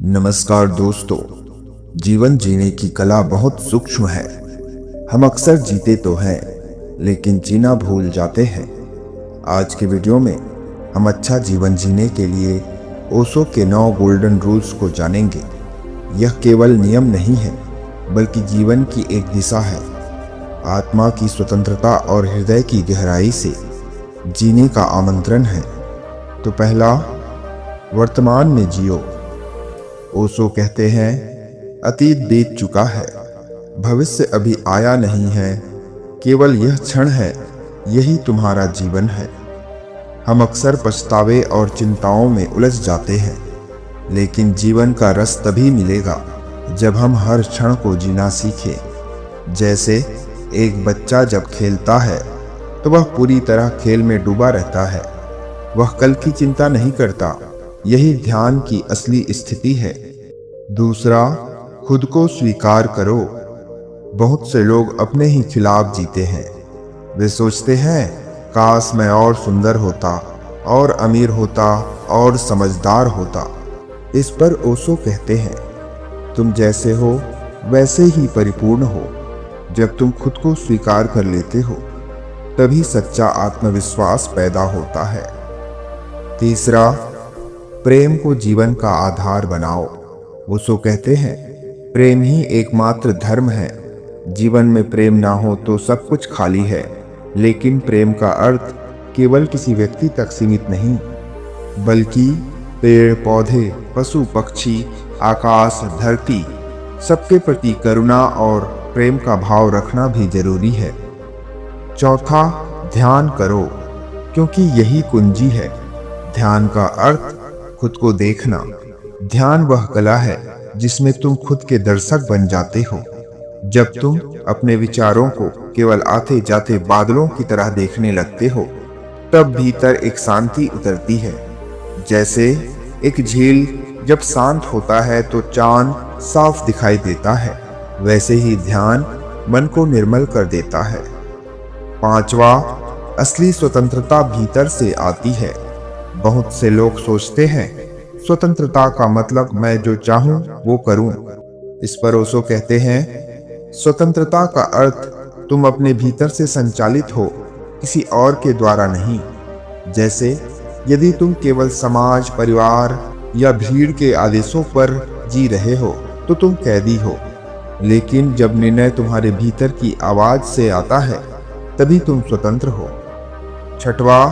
नमस्कार दोस्तों। जीवन जीने की कला बहुत सूक्ष्म है। हम अक्सर जीते तो हैं, लेकिन जीना भूल जाते हैं। आज के वीडियो में हम अच्छा जीवन जीने के लिए ओशो के 9 गोल्डन रूल्स को जानेंगे। यह केवल नियम नहीं है, बल्कि जीवन की एक दिशा है। आत्मा की स्वतंत्रता और हृदय की गहराई से जीने का आमंत्रण है। तो पहला, वर्तमान में जियो। ओशो कहते हैं, अतीत बीत चुका है, भविष्य अभी आया नहीं है, केवल यह क्षण है, यही तुम्हारा जीवन है। हम अक्सर पछतावे और चिंताओं में उलझ जाते हैं, लेकिन जीवन का रस तभी मिलेगा जब हम हर क्षण को जीना सीखें। जैसे एक बच्चा जब खेलता है तो वह पूरी तरह खेल में डूबा रहता है, वह कल की चिंता नहीं करता। यही ध्यान की असली स्थिति है। दूसरा, खुद को स्वीकार करो। बहुत से लोग अपने ही खिलाफ जीते हैं। वे सोचते हैं, काश मैं और सुंदर होता, और अमीर होता, और समझदार होता। इस पर ओशो कहते हैं, तुम जैसे हो वैसे ही परिपूर्ण हो। जब तुम खुद को स्वीकार कर लेते हो, तभी सच्चा आत्मविश्वास पैदा होता है। तीसरा, प्रेम को जीवन का आधार बनाओ। ओशो कहते हैं, प्रेम ही एकमात्र धर्म है। जीवन में प्रेम ना हो तो सब कुछ खाली है। लेकिन प्रेम का अर्थ केवल किसी व्यक्ति तक सीमित नहीं, बल्कि पेड़ पौधे, पशु पक्षी, आकाश, धरती, सबके प्रति करुणा और प्रेम का भाव रखना भी जरूरी है। चौथा, ध्यान करो, क्योंकि यही कुंजी है। ध्यान का अर्थ खुद को देखना। ध्यान वह कला है जिसमें तुम खुद के दर्शक बन जाते हो। जब तुम अपने विचारों को केवल आते जाते बादलों की तरह देखने लगते हो, तब भीतर एक शांति उतरती है। जैसे एक झील जब शांत होता है तो चांद साफ दिखाई देता है, वैसे ही ध्यान मन को निर्मल कर देता है। पांचवा, असली स्वतंत्रता भीतर से आती है। बहुत से लोग सोचते हैं, स्वतंत्रता का मतलब मैं जो चाहूं वो करूं। इस पर ओशो कहते हैं, स्वतंत्रता का अर्थ तुम अपने भीतर से संचालित हो, किसी और के द्वारा नहीं। जैसे यदि तुम केवल समाज, परिवार या भीड़ के आदेशों पर जी रहे हो तो तुम कैदी हो। लेकिन जब निर्णय तुम्हारे भीतर की आवाज से आता है, तभी तुम स्वतंत्र हो। छठवां,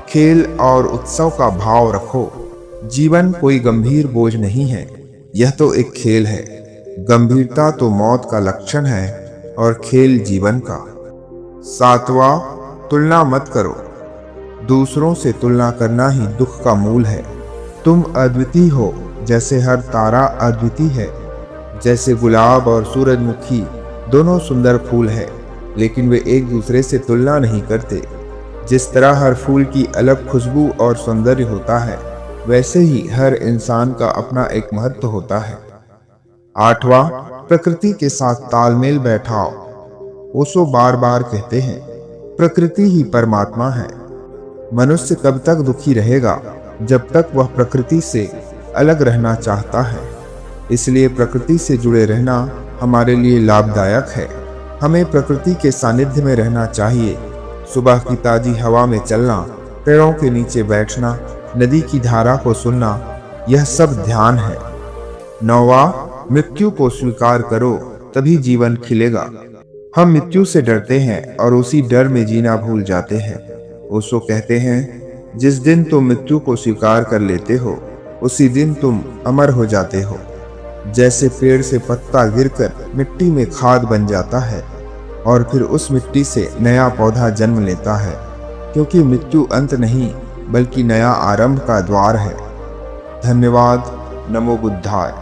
खेल और उत्सव का भाव रखो। जीवन कोई गंभीर बोझ नहीं है, यह तो एक खेल है। गंभीरता तो मौत का लक्षण है और खेल जीवन का। सातवां, तुलना मत करो। दूसरों से तुलना करना ही दुख का मूल है। तुम अद्वितीय हो, जैसे हर तारा अद्वितीय है। जैसे गुलाब और सूरजमुखी दोनों सुंदर फूल है, लेकिन वे एक दूसरे से तुलना नहीं करते। जिस तरह हर फूल की अलग खुशबू और सौंदर्य होता है, वैसे ही हर इंसान का अपना एक महत्व होता है। आठवां, प्रकृति के साथ तालमेल बैठाओ। ओशो बार बार कहते हैं, प्रकृति ही परमात्मा है। मनुष्य तब तक दुखी रहेगा जब तक वह प्रकृति से अलग रहना चाहता है। इसलिए प्रकृति से जुड़े रहना हमारे लिए लाभदायक है। हमें प्रकृति के सानिध्य में रहना चाहिए। सुबह की ताजी हवा में चलना, पेड़ों के नीचे बैठना, नदी की धारा को सुनना, यह सब ध्यान है। नौवां, मृत्यु को स्वीकार करो, तभी जीवन खिलेगा। हम मृत्यु से डरते हैं और उसी डर में जीना भूल जाते हैं। ओशो कहते हैं, जिस दिन तुम मृत्यु को स्वीकार कर लेते हो, उसी दिन तुम अमर हो जाते हो। जैसे पेड़ से पत्ता गिरकर मिट्टी में खाद बन जाता है और फिर उस मिट्टी से नया पौधा जन्म लेता है, क्योंकि मृत्यु अंत नहीं, बल्कि नया आरंभ का द्वार है। धन्यवाद। नमो बुद्धाय।